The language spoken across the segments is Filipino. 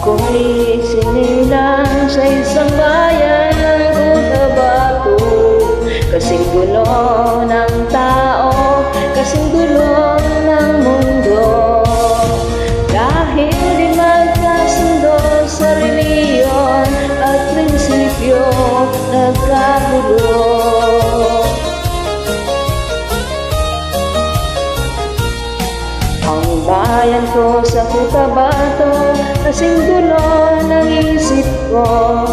Ako'y sinilang sa isang bayan ng Cotabato. Kasing gulo ng tao, kasing gulo ng mundo. Dahil di magkasundo sa reliyon at prinsipyo, nagkagulo. Ang bayan ko sa Cotabato, kasing gulo ng isip ko.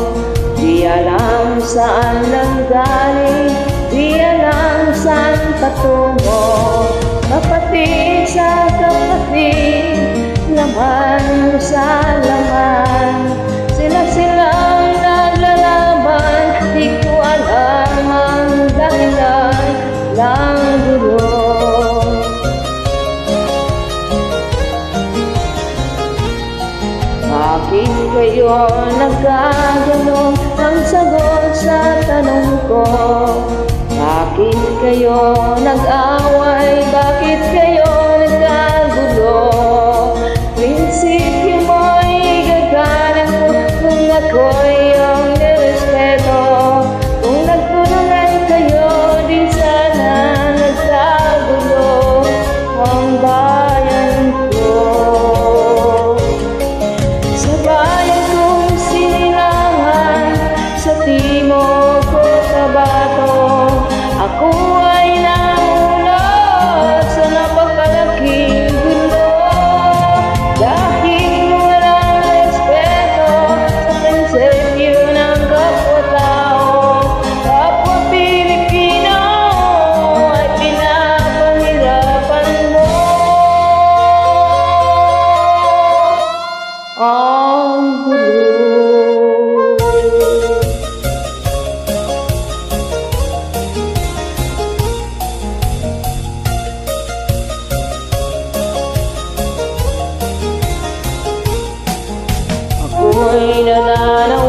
Di alam saan lang galing, di alam saan patungo. Kapatid sa kapatid, laman sa laman, sila-silang naglalaban. Di ko alam ang dahilan ng gulo. Bakit kayo nagkagano? Ang sagot sa tanong ko. Bakit kayo nag-away? Bakit kayo nagkagulo? Prinsipyo mo'y gaganan ko kung ako'y iyong nirespeto. Kung nagtulungan kayo, di sana nagkagulo ang bayan ko. Sa bayan kong sinilangan, sa Timog Cotabato, ako ay namulat sa napakalaking gulo. Dahil walang respeto sa prinsipyo ng kapwa-tao, kapwa Pilipino ay pinapahirapan mo. Ang gulo. Ako'y nananawagan